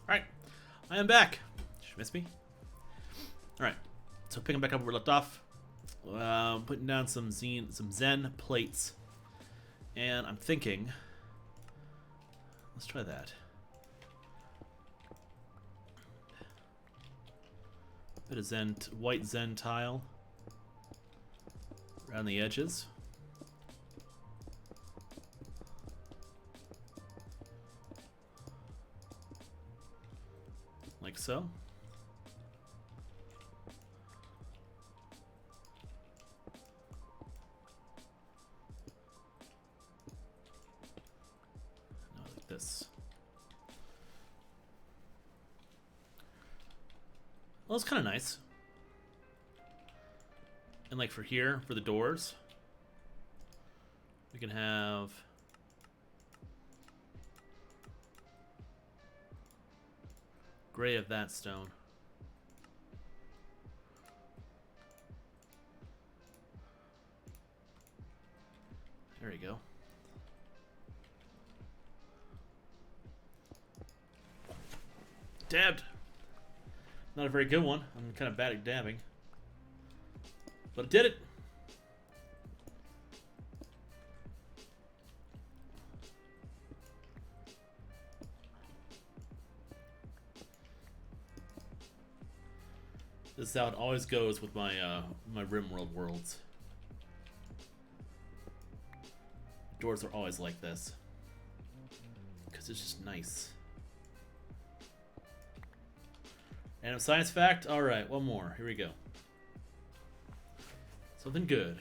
Alright, I am back. Did you miss me? Alright, so picking back up where we left off. Putting down some Zen plates. And I'm thinking, let's try that. Bit of white Zen tile around the edges. Like so. No, like this. Well, it's kind of nice. And like for here, for the doors, we can have gray of that stone. There you go. Dabbed. Not a very good one. I'm kind of bad at dabbing. But it did it. This is how it always goes with my my RimWorld worlds. Doors are always like this. Because it's just nice. And a science fact? Alright, one more. Here we go. Something good.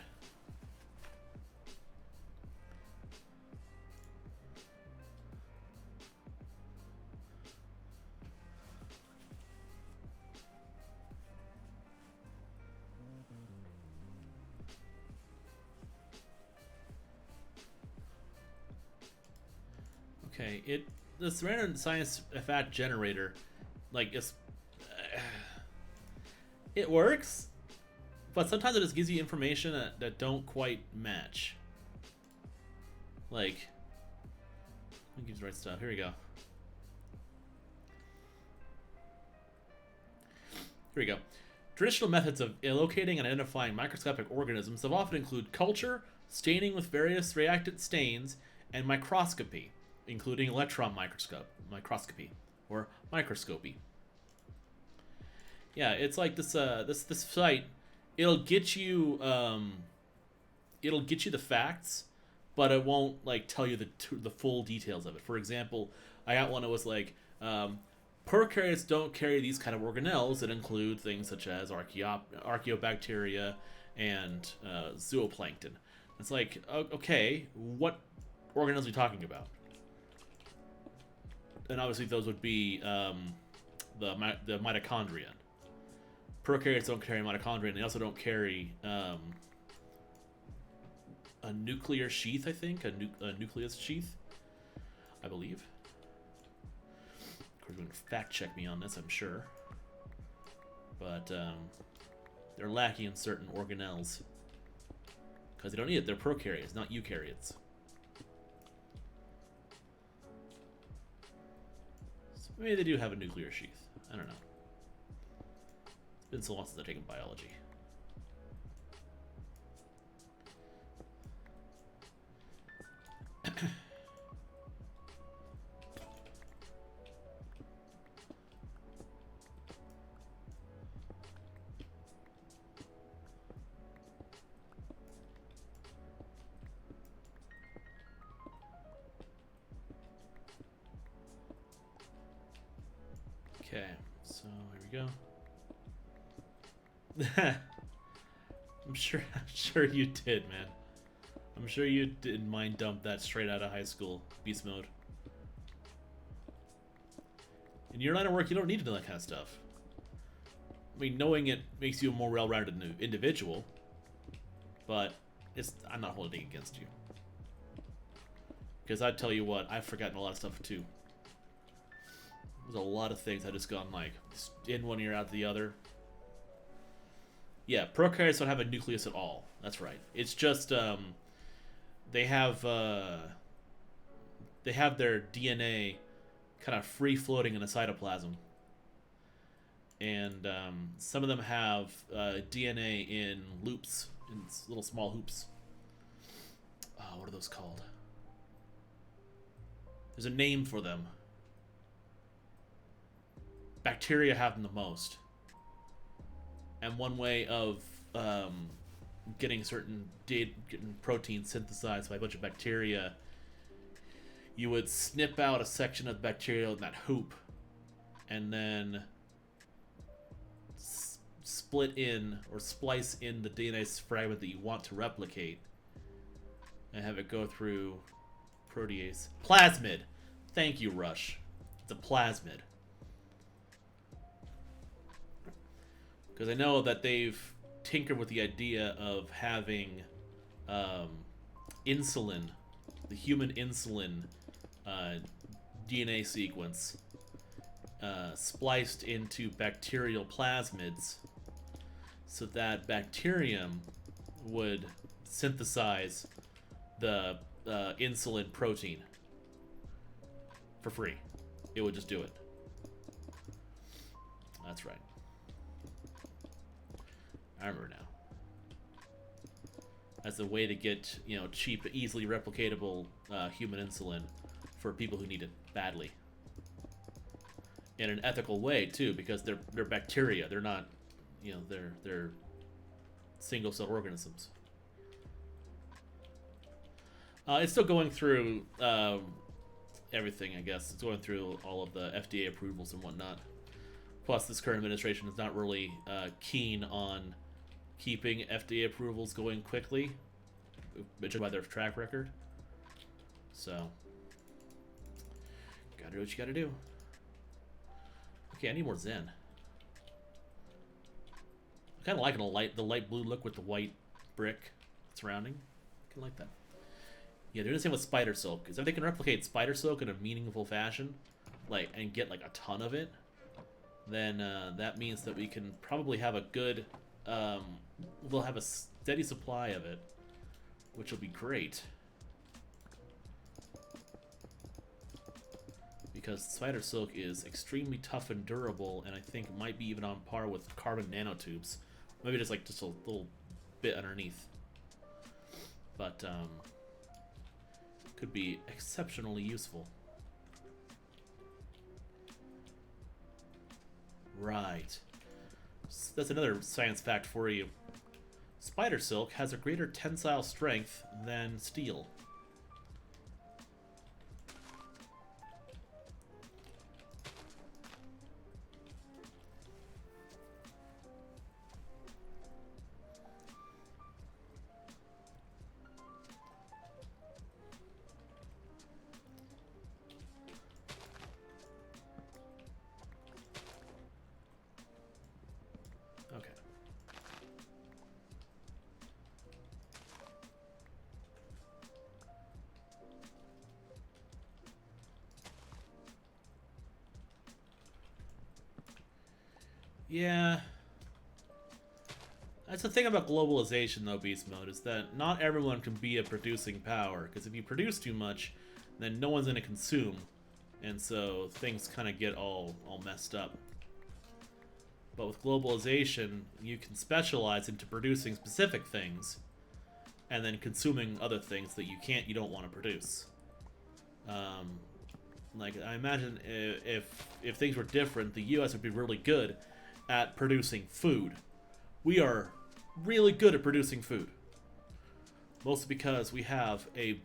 Okay, this random science fact generator, like it works, but sometimes it just gives you information that don't quite match. Like, it gives the right stuff. Here we go. Here we go. Traditional methods of locating and identifying microscopic organisms have often included culture, staining with various reactant stains, and microscopy, including electron microscopy, or microscopy. Yeah, it's like this this site. It'll get you the facts, but it won't like tell you the full details of it. For example, I got one that was like prokaryotes don't carry these kind of organelles that include things such as archaeobacteria and zooplankton. It's like, okay, what organelles are we talking about? And obviously those would be the mitochondria. Prokaryotes don't carry mitochondria, and they also don't carry a nuclear sheath, I think. A nucleus sheath, I believe. Of course, you're going to fact check me on this, I'm sure. But they're lacking in certain organelles. Because they don't need it. They're prokaryotes, not eukaryotes. So maybe they do have a nuclear sheath. I don't know. It's been so long since I've taken biology. Okay, so here we go. I'm sure you did, man. I'm sure you didn't mind dump that straight out of high school, beast mode. In your line of work, you don't need to know that kind of stuff. I mean, knowing it makes you a more well-rounded individual, but I'm not holding it against you. Because I tell you what, I've forgotten a lot of stuff too. There's a lot of things I just gone like in one ear out the other. Yeah, prokaryotes don't have a nucleus at all. That's right. It's just they have their DNA kind of free floating in the cytoplasm. And some of them have DNA in loops, in little small hoops. What are those called? There's a name for them. Bacteria have them the most. And one way of getting proteins synthesized by a bunch of bacteria, you would snip out a section of the bacteria in that hoop, and then split in or splice in the DNA fragment that you want to replicate, and have it go through protease. Plasmid! Thank you, Rush. It's a plasmid. Because I know that they've tinkered with the idea of having insulin, the human insulin DNA sequence, spliced into bacterial plasmids, so that bacterium would synthesize the insulin protein for free. It would just do it. That's right. I remember now. As a way to get, you know, cheap, easily replicatable human insulin for people who need it badly. In an ethical way too, because they're bacteria. They're not, you know, they're single cell organisms. It's still going through everything, I guess. It's going through all of the FDA approvals and whatnot. Plus, this current administration is not really keen on keeping FDA approvals going quickly, judged by their track record. So, gotta do what you gotta do. Okay, I need more Zen. I kind of like the light blue look with the white brick surrounding. I kind of like that. Yeah, they're the same with spider silk. Because if they can replicate spider silk in a meaningful fashion, like, and get like a ton of it, then that means that we can probably have a good, we'll have a steady supply of it, which will be great. Because spider silk is extremely tough and durable, and I think it might be even on par with carbon nanotubes. Maybe just a little bit underneath. But, could be exceptionally useful. Right. That's another science fact for you. Spider silk has a greater tensile strength than steel. Yeah. That's the thing about globalization, though, Beast Mode, is that not everyone can be a producing power. Because if you produce too much, then no one's going to consume. And so things kind of get all messed up. But with globalization, you can specialize into producing specific things, and then consuming other things that you don't want to produce. Like, I imagine if things were different, the U.S. would be really good at producing food. We are really good at producing food. Mostly because we have a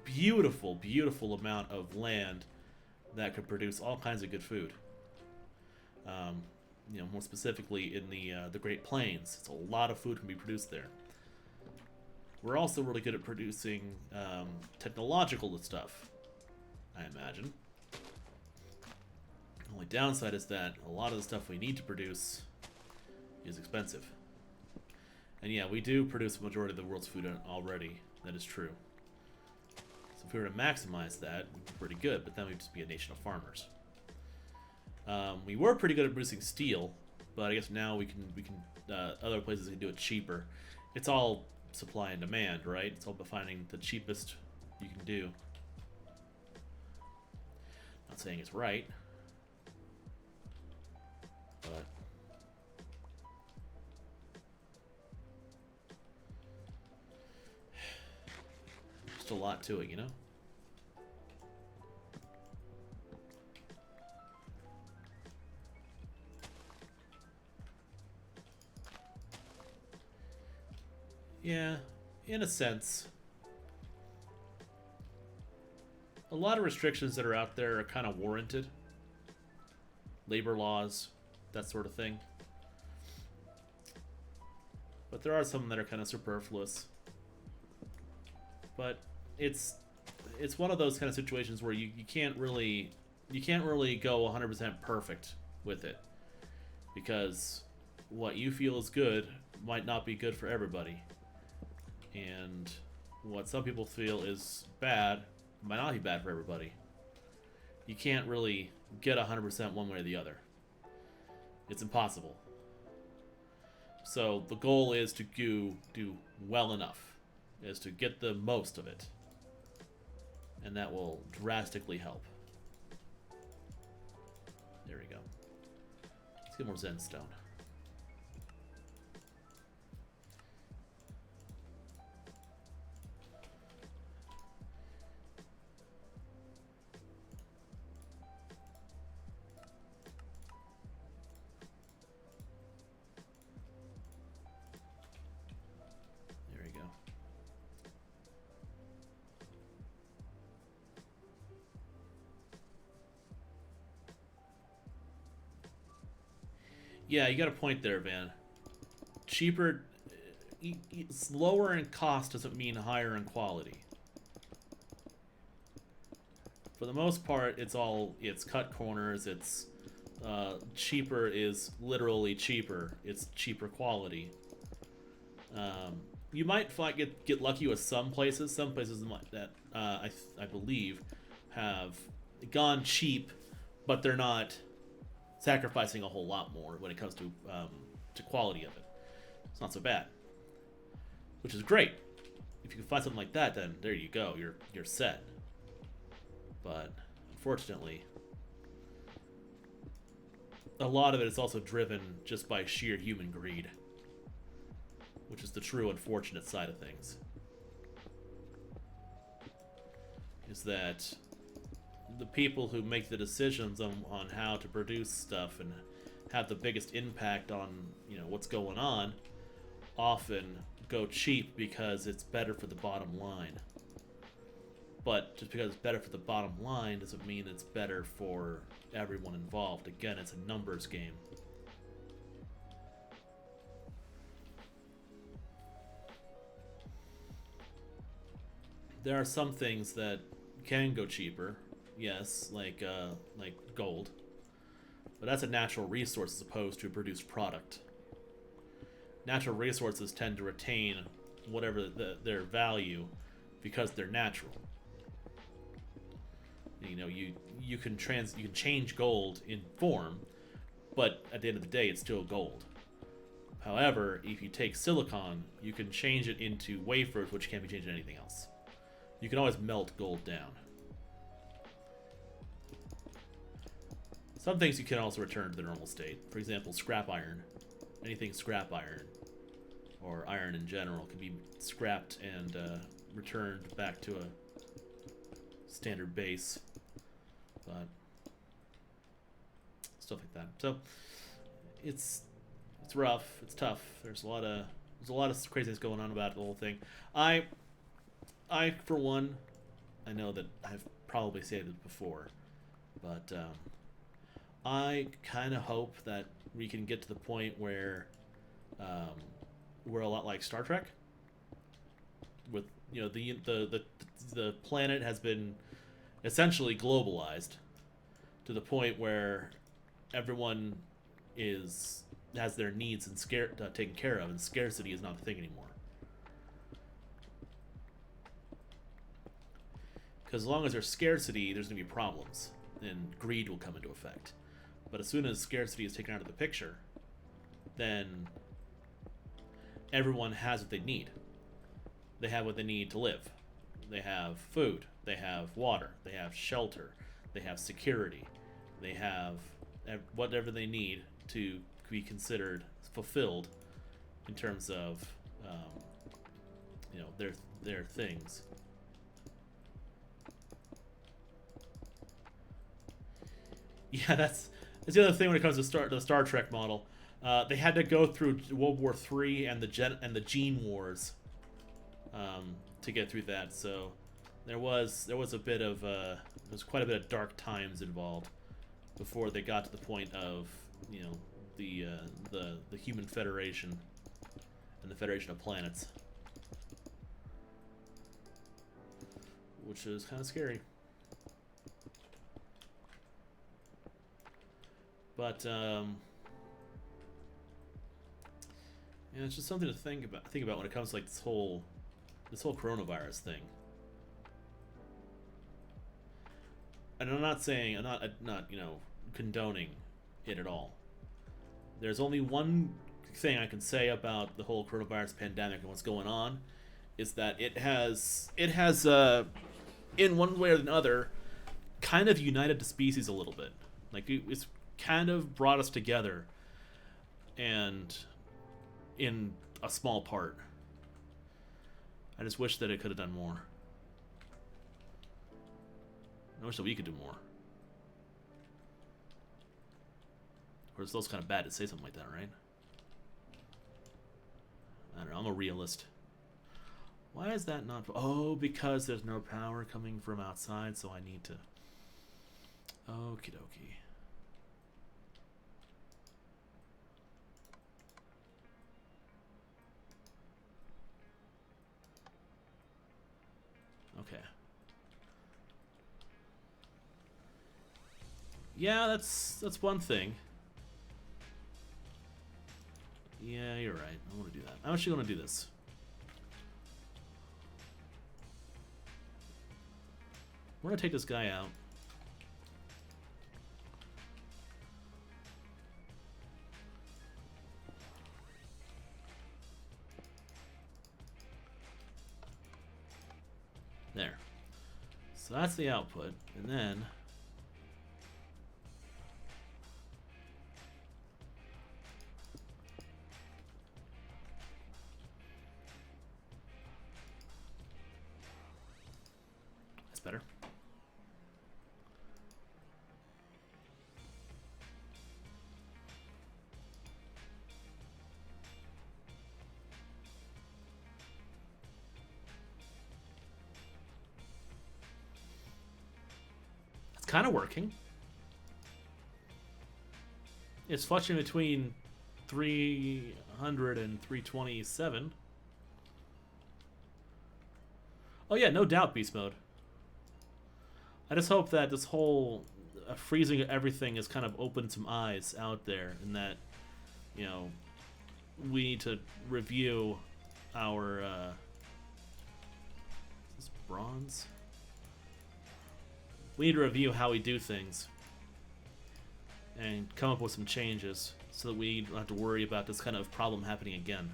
beautiful, beautiful amount of land that could produce all kinds of good food. You know, more specifically in the Great Plains. It's a lot of food can be produced there. We're also really good at producing technological stuff, I imagine. The only downside is that a lot of the stuff we need to produce is expensive. And yeah, we do produce the majority of the world's food already. That is true. So if we were to maximize that, we'd be pretty good, but then we'd just be a nation of farmers. We were pretty good at producing steel, but I guess now we can other places can do it cheaper. It's all supply and demand, right? It's all about finding the cheapest you can do. Not saying it's right, but just a lot to it, you know? Yeah, in a sense. A lot of restrictions that are out there are kind of warranted. Labor laws, that sort of thing. But there are some that are kind of superfluous. But it's one of those kind of situations where you can't really go 100% perfect with it, because what you feel is good might not be good for everybody, and what some people feel is bad might not be bad for everybody. You can't really get 100% one way or the other. It's impossible. So the goal is to do well enough, is to get the most of it, and that will drastically help. There we go. Let's get more Zen stone. Yeah, you got a point there, Van. Cheaper, lower in cost doesn't mean higher in quality. For the most part, it's cut corners. It's cheaper is literally cheaper. It's cheaper quality. You might get lucky with some places. Some places that I believe have gone cheap, but they're not sacrificing a whole lot more when it comes to quality of it. It's not so bad, which is great. If you can find something like that, then there you go. You're set. But unfortunately, a lot of it is also driven just by sheer human greed, which is the true unfortunate side of things. Is that the people who make the decisions on how to produce stuff and have the biggest impact on, you know, what's going on often go cheap because it's better for the bottom line. But just because it's better for the bottom line doesn't mean it's better for everyone involved. Again, it's a numbers game. There are some things that can go cheaper. Yes, like gold. But that's a natural resource as opposed to a produced product. Natural resources tend to retain whatever their value because they're natural. You know, you can change gold in form, but at the end of the day, it's still gold. However, if you take silicon, you can change it into wafers, which can't be changed into anything else. You can always melt gold down. Some things you can also return to their normal state. For example, scrap iron. Anything scrap iron, or iron in general, can be scrapped and returned back to a standard base. But stuff like that. So it's rough. It's tough. There's a lot of craziness going on about the whole thing. I for one, I know that I've probably said it before, but I kind of hope that we can get to the point where we're a lot like Star Trek. With, you know, the planet has been essentially globalized to the point where everyone has their needs and taken care of, and scarcity is not the thing anymore. Because as long as there's scarcity, there's going to be problems, and greed will come into effect. But as soon as scarcity is taken out of the picture, then everyone has what they need. They have what they need to live. They have food. They have water. They have shelter. They have security. They have whatever they need to be considered fulfilled in terms of, you know, their things. Yeah, that's the other thing when it comes to the Star Trek model. They had to go through World War III and the Gene Wars to get through that. So there was a bit of there's quite a bit of dark times involved before they got to the point of, you know, the Human Federation and the Federation of Planets, which is kind of scary. But yeah, it's just something to think about when it comes to like this whole coronavirus thing. And I'm not saying I'm not you know, condoning it at all. There's only one thing I can say about the whole coronavirus pandemic and what's going on, is that it has in one way or another kind of united the species a little bit. Like it's kind of brought us together, and in a small part. I just wish that it could have done more. I wish that we could do more. Of course, it's kind of bad to say something like that, right? I don't know, I'm a realist. Why is that not... Oh, because there's no power coming from outside, so I need to... Okie dokie. Okay. Yeah, that's one thing. Yeah, you're right. I want to do that. I'm actually going to do this. We're going to take this guy out. There. So that's the output. And then... that's better. Kind of working. It's fluctuating between 300 and 327. Oh yeah, no doubt, beast mode. I just hope that this whole freezing everything has kind of opened some eyes out there, and that, you know, we need to review our is this bronze? We need to review how we do things and come up with some changes so that we don't have to worry about this kind of problem happening again.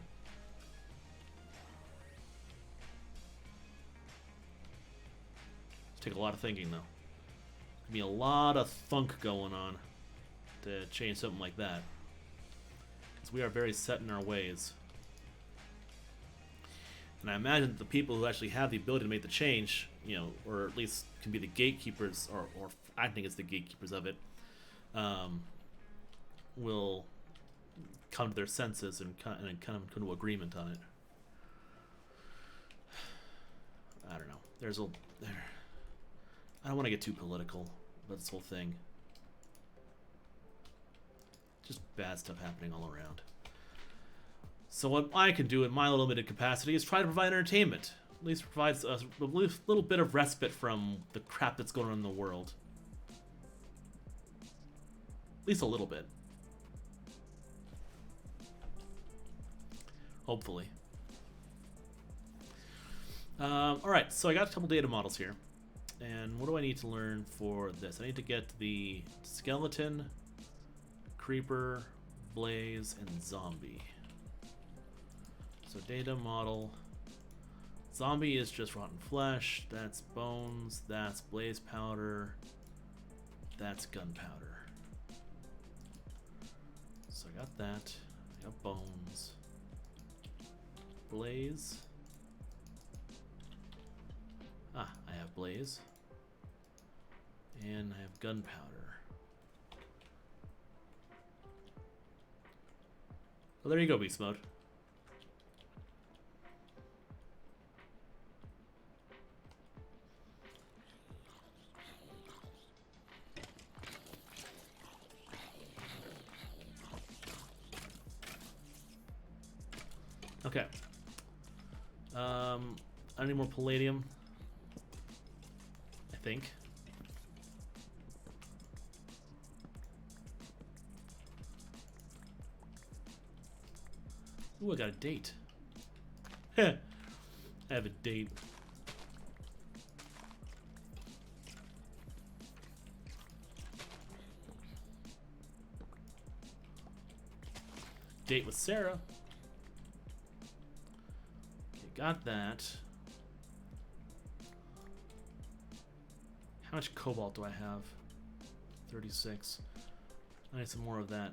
It'll take a lot of thinking, though. There'll be a lot of thunk going on to change something like that, because we are very set in our ways. And I imagine that the people who actually have the ability to make the change, you know, or at least can be the gatekeepers, or acting as the gatekeepers of it, will come to their senses and kind of come to agreement on it. I don't know. I don't want to get too political about this whole thing. Just bad stuff happening all around. So what I can do in my limited capacity is try to provide entertainment. At least provides a little bit of respite from the crap that's going on in the world. At least a little bit. Hopefully. Alright, so I got a couple data models here. And what do I need to learn for this? I need to get the skeleton, creeper, blaze, and zombie. So data model. Zombie is just rotten flesh. That's bones. That's blaze powder. That's gunpowder. So I got that. I got bones. Blaze. Ah, I have blaze. And I have gunpowder. Well, there you go, Beast Mode. Okay. I need more palladium. I think. Ooh, I got a date. I have a date. Date with Sarah. Okay, got that. How much cobalt do I have? 36. I need some more of that.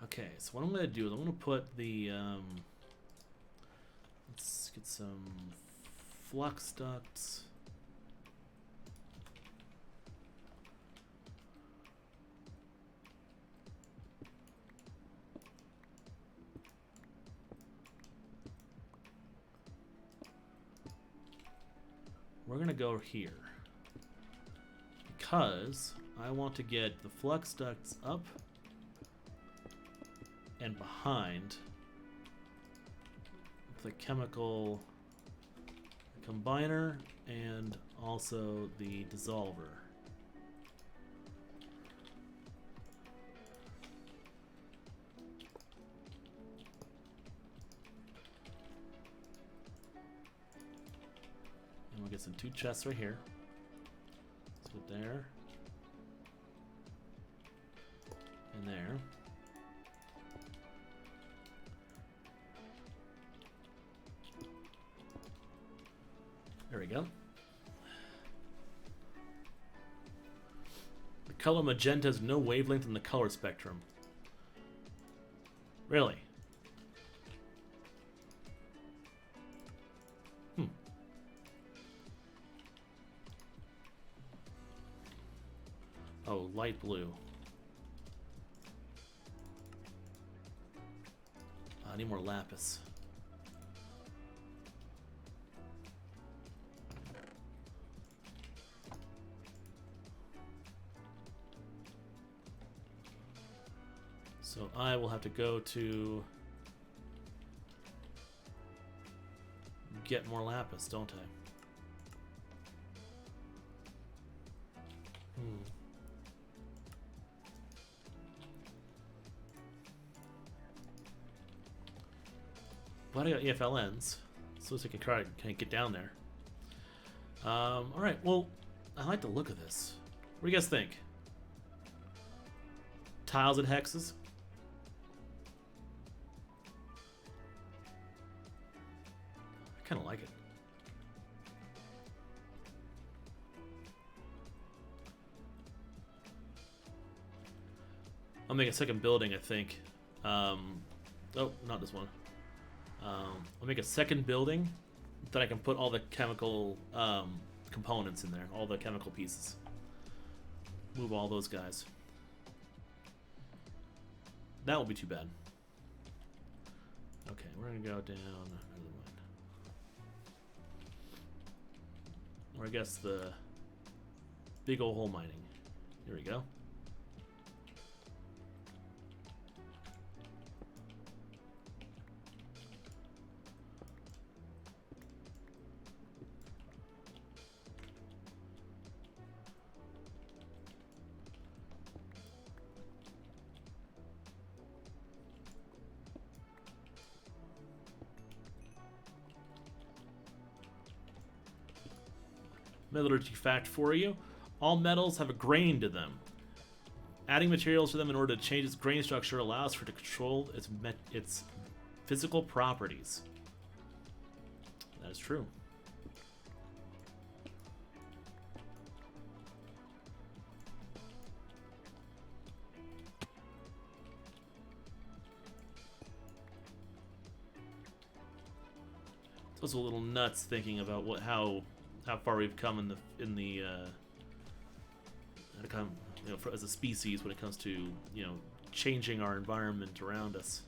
Okay, so what I'm going to do is I'm going to put the, let's get some flux ducts. We're going to go here because I want to get the flux ducts up and behind the chemical combiner and also the dissolver. And we'll get some 2 chests right here. Let's put there and there. There we go. The color magenta has no wavelength in the color spectrum. Really? Oh, light blue. I need more lapis. So I will have to go to get more lapis, don't I? But I got EFLNs, so I can try to get down there. Alright, well, I like the look of this. What do you guys think? Tiles and hexes? I kind of like it. I'll make a second building, I think. Oh, not this one. I'll make a second building that I can put all the chemical components in there, all the chemical pieces. Move all those guys. That won't be too bad. Okay, we're gonna go down. Or I guess the big old hole mining. Here we go. Metallurgy fact for you. All metals have a grain to them. Adding materials to them in order to change its grain structure allows for it to control its physical properties. That is true. It's also a little nuts thinking about how far we've come as a species when it comes to changing our environment around us.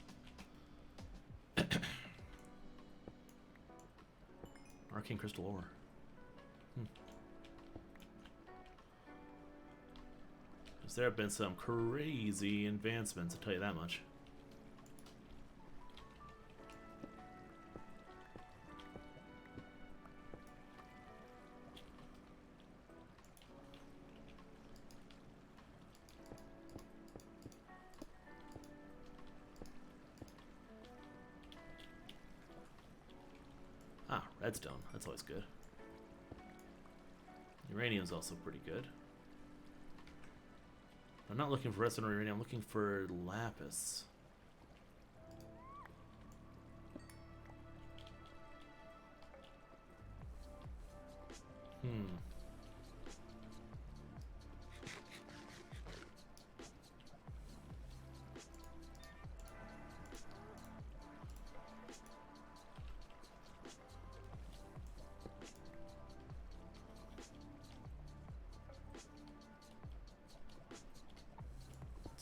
Arcane crystal ore. Because there have been some crazy advancements, I'll tell you that much. Ah, redstone. That's always good. Uranium's also pretty good. I'm not looking for redstone or uranium. I'm looking for lapis.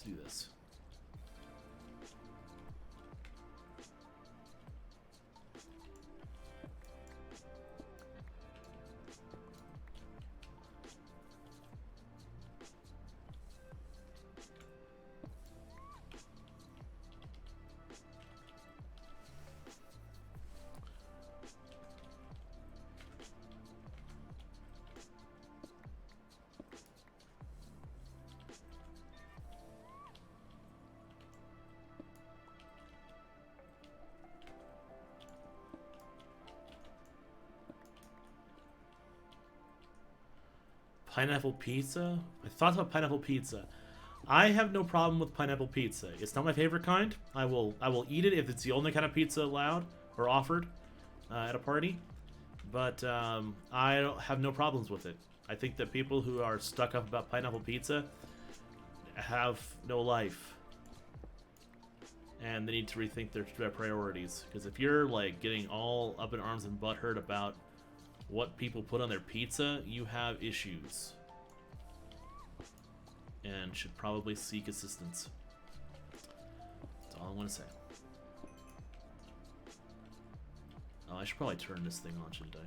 Do this. Pineapple pizza? I thought about pineapple pizza. I have no problem with pineapple pizza. It's not my favorite kind. I will eat it if it's the only kind of pizza allowed or offered at a party. But I don't have no problems with it. I think that people who are stuck up about pineapple pizza have no life. And they need to rethink their priorities. Because if you're like getting all up in arms and butthurt about what people put on their pizza, you have issues. And should probably seek assistance. That's all I want to say. Oh, I should probably turn this thing on, shouldn't I?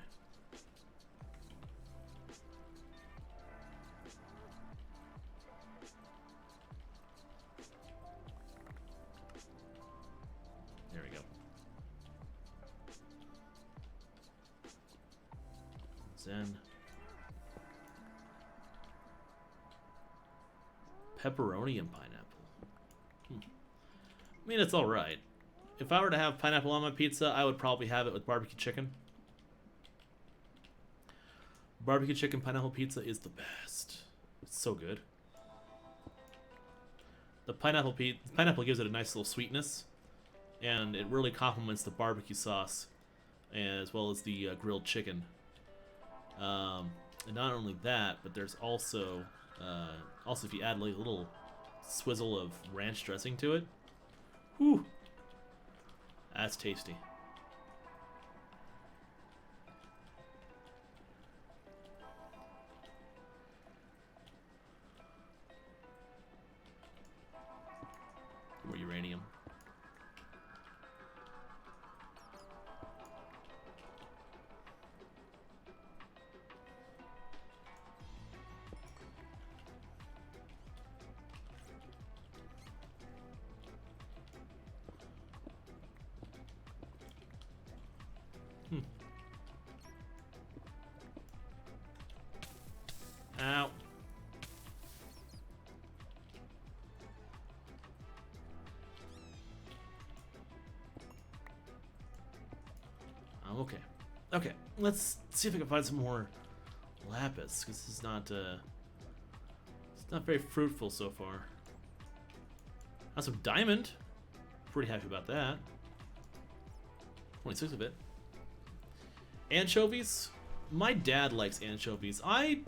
There we go. Zen. Pepperoni and pineapple. I mean, it's alright. If I were to have pineapple on my pizza, I would probably have it with barbecue chicken. Barbecue chicken pineapple pizza is the best. It's so good. The pineapple gives it a nice little sweetness, and it really complements the barbecue sauce, as well as the grilled chicken. And not only that, but there's also if you add like a little swizzle of ranch dressing to it, whew, that's tasty. More uranium. Ow. I'm okay. Okay, let's see if I can find some more lapis, because this is not it's not very fruitful so far. Got some diamond. Pretty happy about that. 26 of it. Anchovies. My dad likes anchovies. I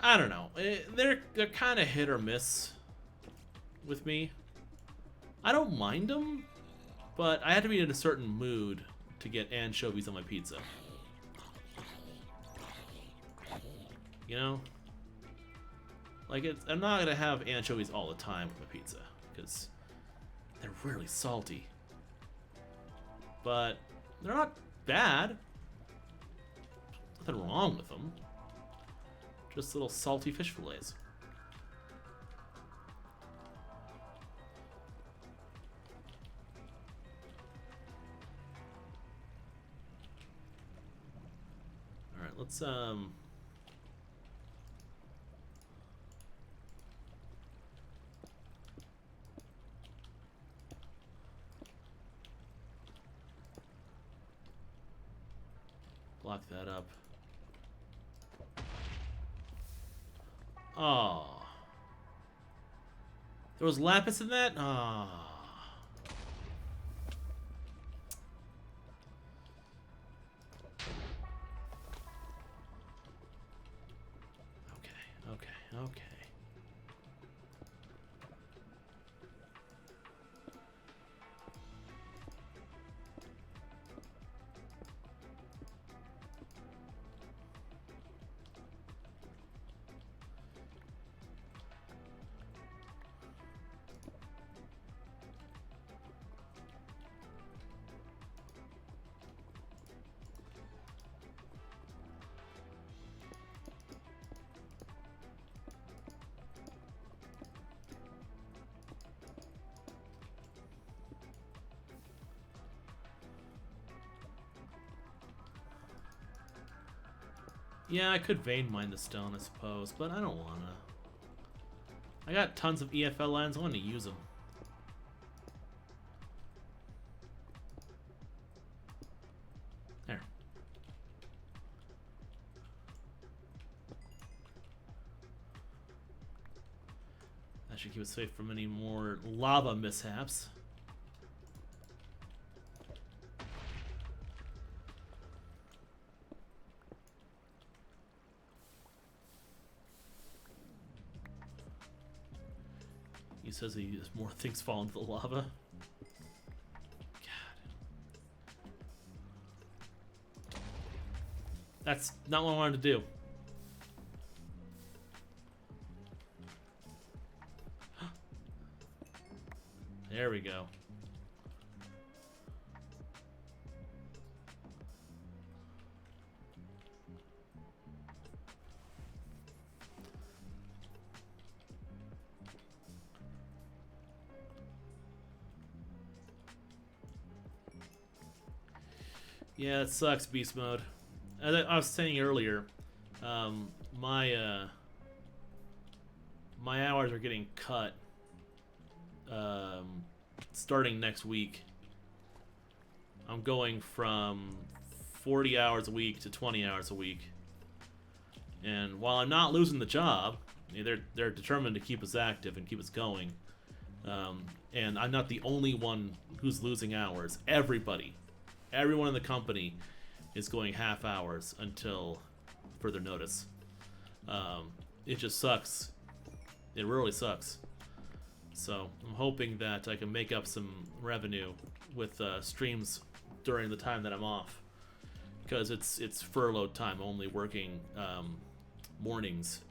don't know. They're kind of hit or miss with me. I don't mind them, but I have to be in a certain mood to get anchovies on my pizza. You know? Like, I'm not gonna have anchovies all the time with my pizza, because they're really salty. But they're not bad. Nothing wrong with them. Just little salty fish fillets. All right, let's block that up. Oh. There was lapis in that? Ah. Okay. Yeah, I could vein mine the stone, I suppose, but I don't wanna. I got tons of EFL lines, I want to use them. There. That should keep us safe from any more lava mishaps. He says he has more things fall into the lava. God. That's not what I wanted to do. There we go. Yeah, it sucks, beast mode. As I was saying earlier, my hours are getting cut starting next week. I'm going from 40 hours a week to 20 hours a week. And while I'm not losing the job, they're determined to keep us active and keep us going. And I'm not the only one who's losing hours. Everyone in the company is going half hours until further notice. It just sucks. It really sucks. So I'm hoping that I can make up some revenue with streams during the time that I'm off, because it's furloughed time. I'm only working mornings,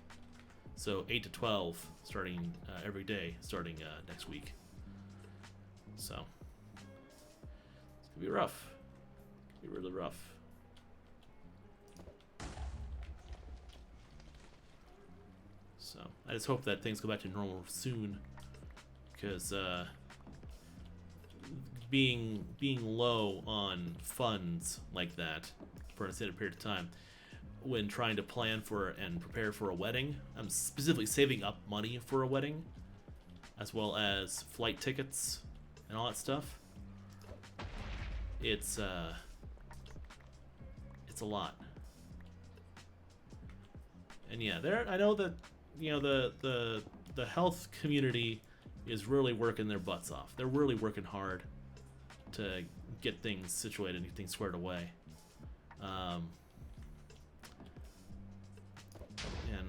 so 8 to 12 starting every day starting next week. So it's gonna be rough. It's gonna be really rough. So I just hope that things go back to normal soon, because being low on funds like that for an extended period of time when trying to plan for and prepare for a wedding, I'm specifically saving up money for a wedding, as well as flight tickets and all that stuff. It's a lot. And yeah, I know that, you know, the health community is really working their butts off. They're really working hard to get things situated and get things squared away. And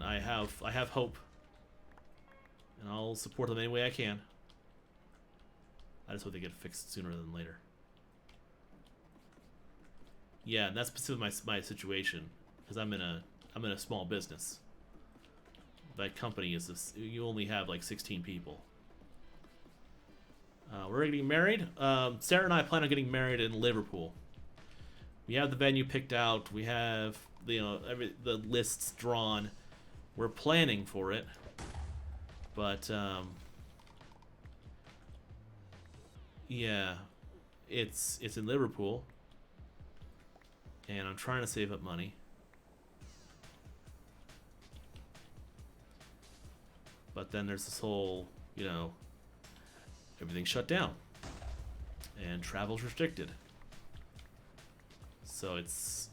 I have hope, and I'll support them any way I can. I just hope they get fixed sooner than later. Yeah, and that's specifically my situation, because I'm in a small business. My company is this, you only have like 16 people. We're getting married. Sarah and I plan on getting married in Liverpool. We have the venue picked out. We have the lists drawn. We're planning for it, but yeah, it's in Liverpool, and I'm trying to save up money. But then there's this whole, everything's shut down, and travel's restricted. So it's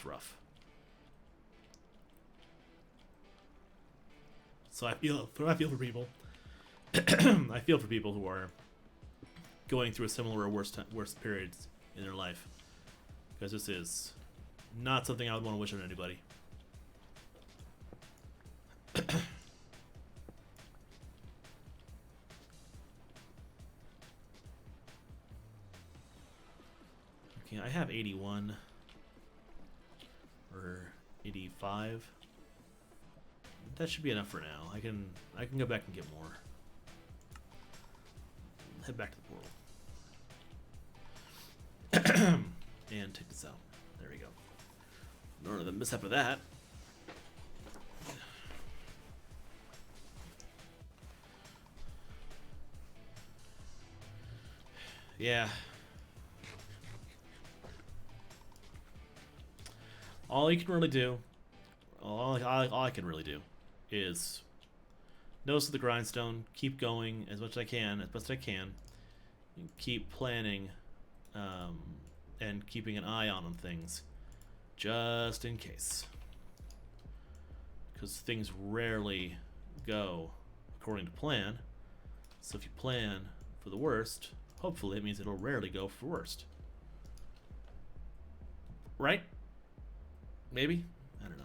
rough. So I feel for people. I feel for people who are going through a similar or worse periods in their life, because this is not something I would want to wish on anybody. Okay, I have 81 or 85. That should be enough for now. I can go back and get more. Head back to the portal. And take this out. There we go. None of the mishap of that. Yeah. All you can really do, all I can really do, is nose to the grindstone, keep going as much as I can, as best I can, and keep planning, and keeping an eye on things, just in case. Because things rarely go according to plan. So if you plan for the worst, hopefully it means it'll rarely go for worst. Right? Maybe? I don't know.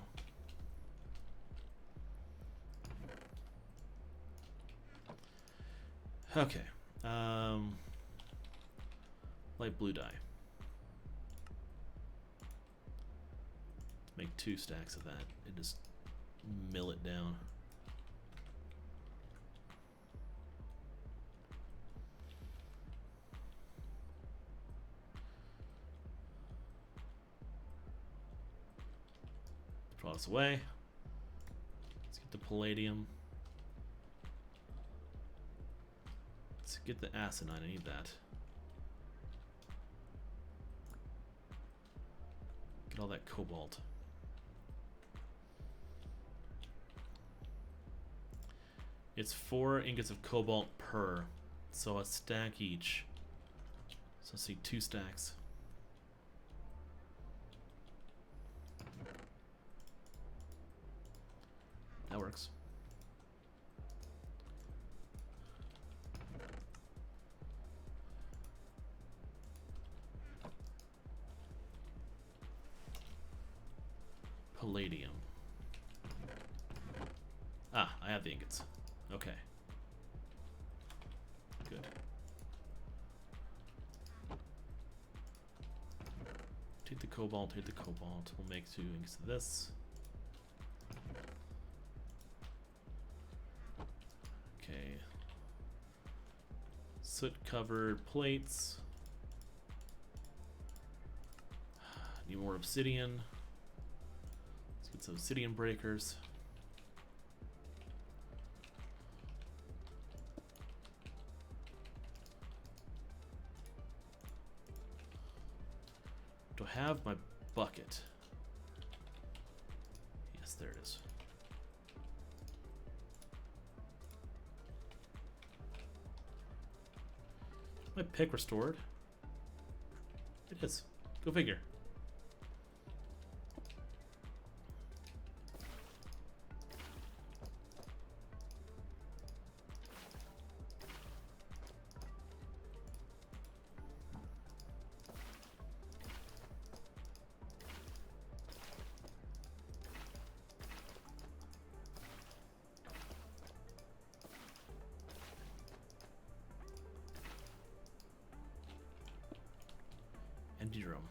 Okay. Light blue dye. Make 2 stacks of that and just mill it down. Draw this away. Let's get the palladium. Let's get the aconite. I need that. Get all that cobalt. It's 4 ingots of cobalt per, so a stack each. So let's see, 2 stacks. That works. Palladium. Ah, I have the ingots. Okay. Good. Take the cobalt, take the cobalt. We'll make 2 ingots of this. Okay. Soot-covered plates. Need more obsidian. Let's get some obsidian breakers. Do I have my bucket? Yes, there it is. Is my pick restored? It is. Go figure. empty drum.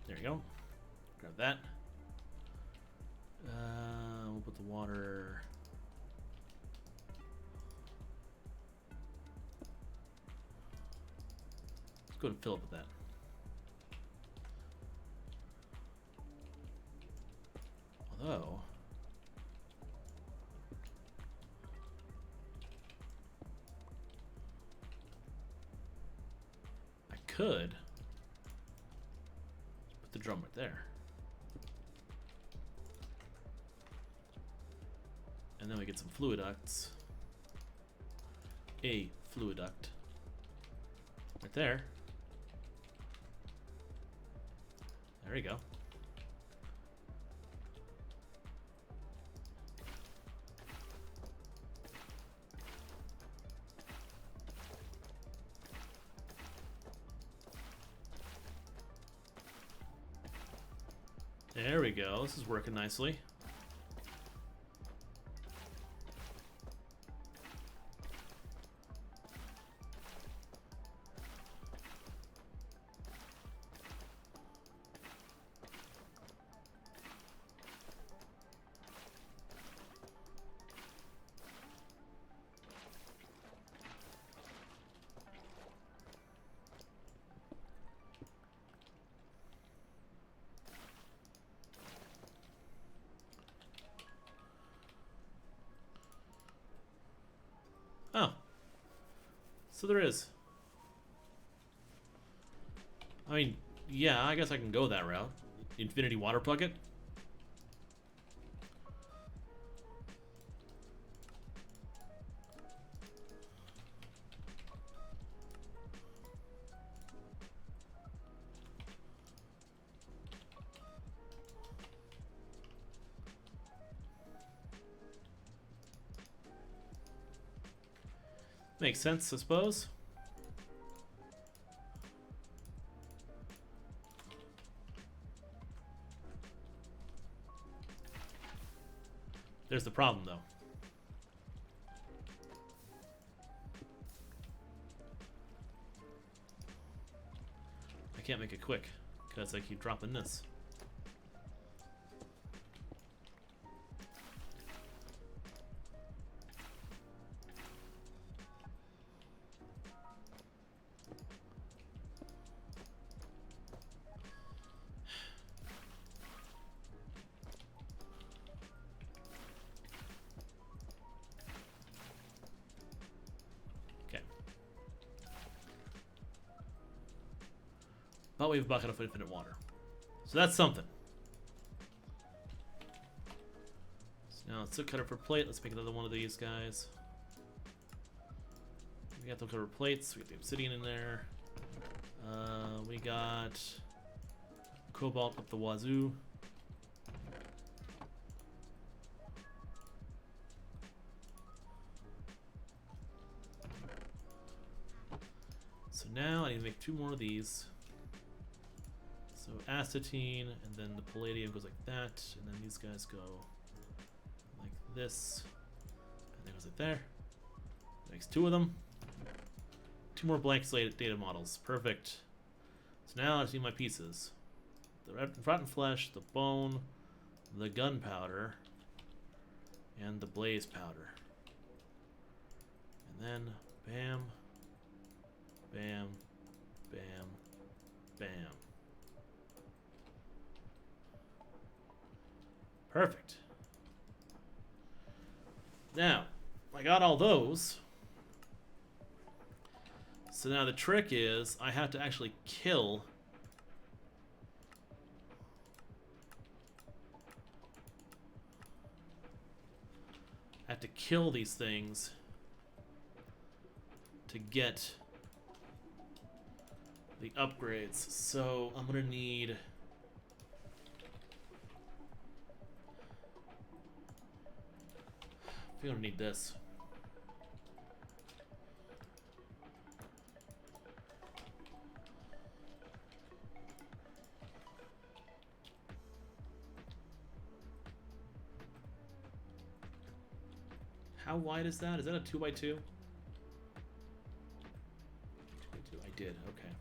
There you go. Grab that. We'll put the water. Let's go and fill up with that. Although, I could put the drum right there. And then we get some fluid ducts. A fluid duct. Right there. There we go. There we go. This is working nicely. Oh. So there is. I mean, yeah, I guess I can go that route. Infinity water bucket. Makes sense, I suppose. There's the problem, though. I can't make it quick, because I keep dropping this. But we have a bucket of infinite water. So that's something. So now let's cut it for plate. Let's make another one of these guys. We got the cover plates. We got the obsidian in there. We got cobalt up the wazoo. So now I need to make 2 more of these. So acetine, and then the palladium goes like that, and then these guys go like this, and that goes like there. Makes 2 of them. 2 more blank slate data models. Perfect. So now I just need my pieces. The rotten flesh, the bone, the gunpowder, and the blaze powder. And then bam, bam, bam, bam. Perfect. Now, I got all those. So now the trick is I have to actually kill these things to get the upgrades. So I'm gonna need we're gonna need this. How wide is that? Is that a 2x2? 2x2. I did. Okay.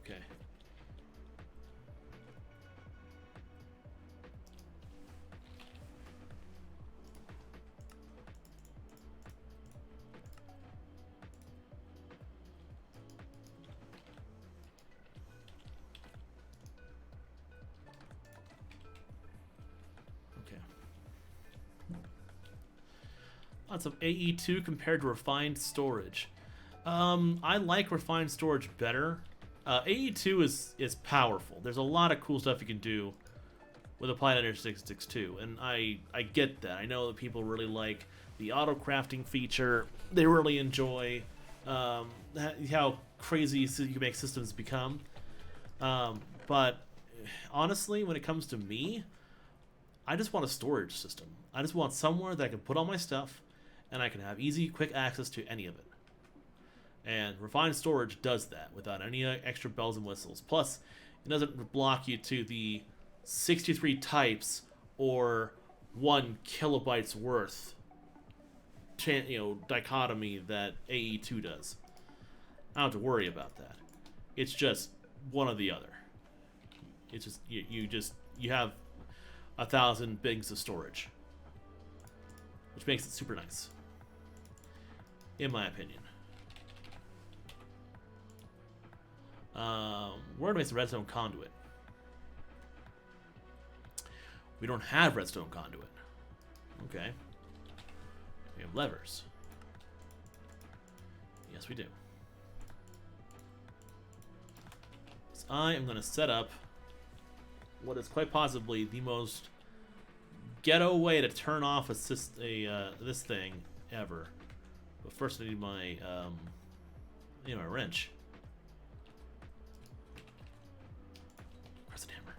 Okay. Lots of AE2 compared to refined storage. I like refined storage better. AE2 is powerful. There's a lot of cool stuff you can do with Applied Energy 662, and I get that. I know that people really like the auto crafting feature. They really enjoy how crazy you can make systems become. But honestly, when it comes to me, I just want a storage system. I just want somewhere that I can put all my stuff, and I can have easy, quick access to any of it. And refined storage does that without any extra bells and whistles. Plus, it doesn't block you to the 63 types or 1 kilobytes worth, dichotomy that AE2 does. I don't have to worry about that. It's just one or the other. It's just you have 1,000 bigs of storage, which makes it super nice, in my opinion. Where do I make the redstone conduit? We don't have redstone conduit. Okay. We have levers. Yes, we do. So I am going to set up what is quite possibly the most ghetto way to turn off this thing ever. But first I need my my wrench. Where's the hammer?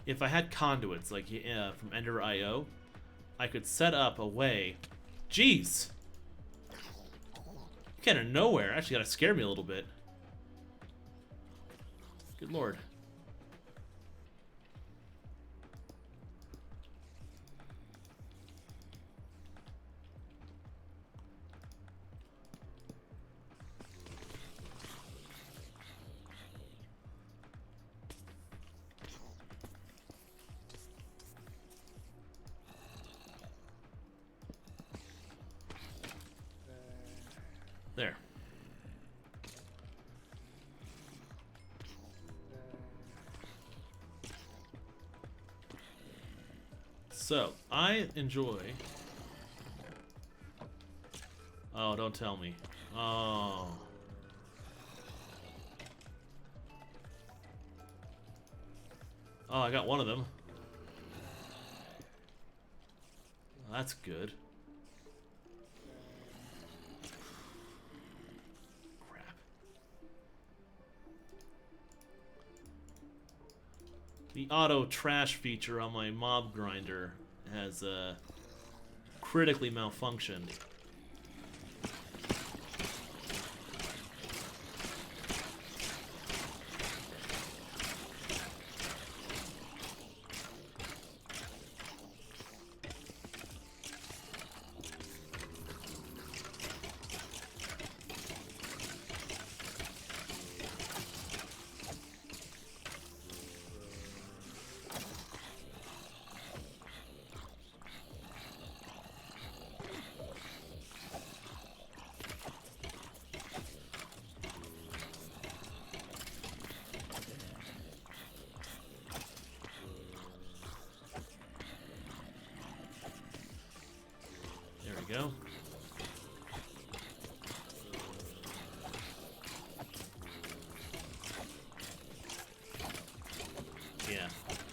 If I had conduits like from Ender IO, I could set up a way. Jeez! You came out of nowhere. Actually, gotta scare me a little bit. Good lord. There. So, I enjoy... Oh, don't tell me. Oh. Oh, I got one of them. That's good. Crap. The auto trash feature on my mob grinder has critically malfunctioned. Go. Yeah,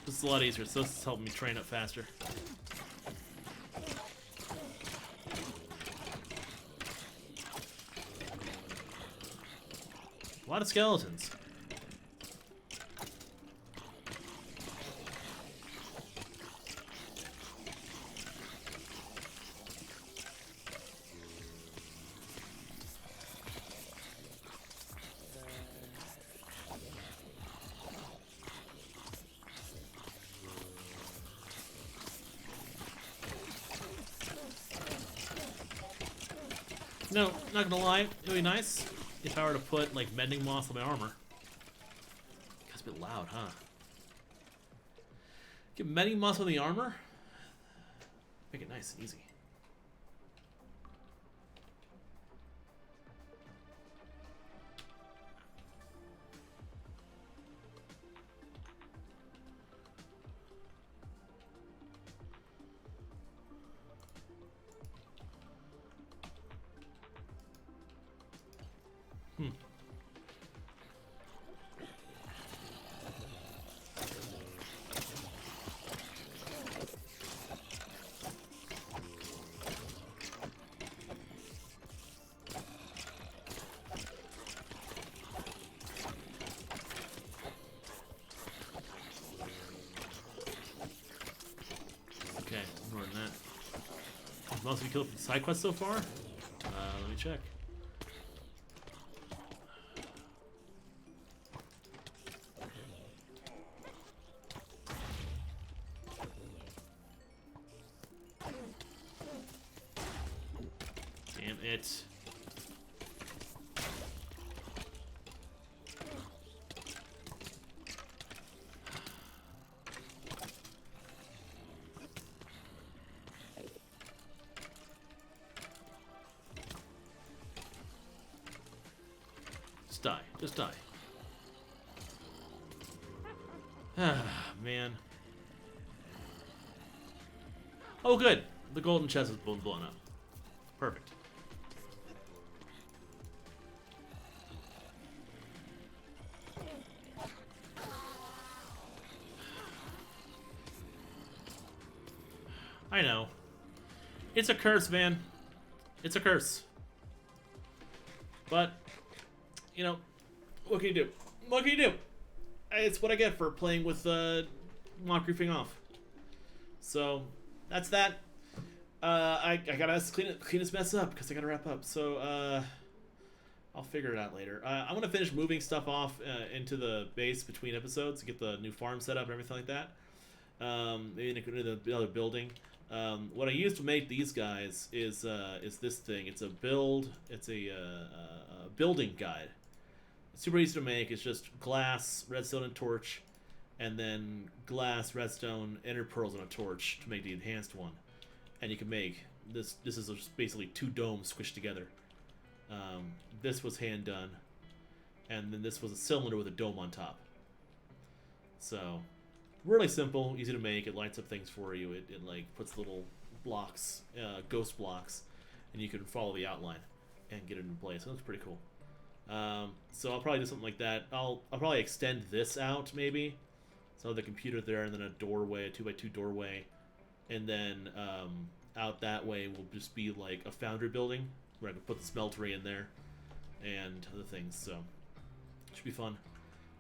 this is a lot easier, so this is helping me train up faster. A lot of skeletons. No, not gonna lie, it would be nice if I were to put like mending moss on my armor. That's a bit loud, huh? Get mending moss on the armor? Make it nice and easy. Okay, ignoring that. Most of you killed side quests so far? Let me check. Damn it. Just die. Just die. Ah, man. Oh, good. The golden chest is blown up. Perfect. I know. It's a curse, man. It's a curse. But, you know, what can you do? What can you do? It's what I get for playing with mock griefing off. So, that's that. I gotta clean this mess up because I gotta wrap up. So, I'll figure it out later. I'm gonna finish moving stuff off into the base between episodes to get the new farm set up and everything like that. Maybe into the other building. What I used to make these guys is this thing. It's a build. It's a building guide. It's super easy to make. It's just glass, redstone, and torch, and then glass, redstone, ender pearls, and a torch to make the enhanced one. And you can make this. This is just basically two domes squished together. This was hand done, and then this was a cylinder with a dome on top. So, really simple, easy to make. It lights up things for you. It like puts little blocks, ghost blocks, and you can follow the outline and get it in place. So that's pretty cool. So I'll probably do something like that. I'll probably extend this out maybe. So the computer there, and then a doorway, a 2x2 doorway, and then out that way will just be like a foundry building where I can put the smeltery in there and other things. So it should be fun.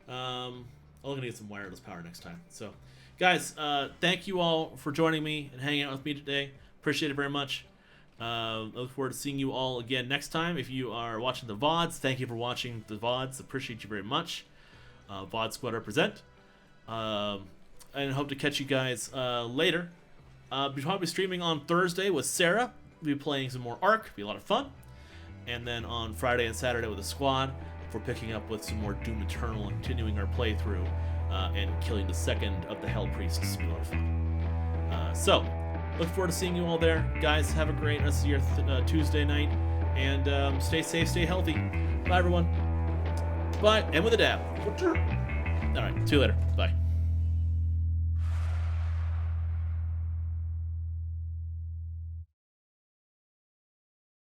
I'm gonna get some wireless power next time. So, guys, thank you all for joining me and hanging out with me today. Appreciate it very much. Look forward to seeing you all again next time. If you are watching the VODs, thank you for watching the VODs. Appreciate you very much. VOD Squad represent. And hope to catch you guys later. We'll probably be streaming on Thursday with Sarah. We'll be playing some more Ark. Be a lot of fun. And then on Friday and Saturday with the squad, for picking up with some more Doom Eternal and continuing our playthrough and killing the second of the Hell Priests. Be a lot of fun. So, look forward to seeing you all there. Guys, have a great rest of your Tuesday night. And stay safe, stay healthy. Bye, everyone. Bye. And with a dab. Alright, see you later. Bye.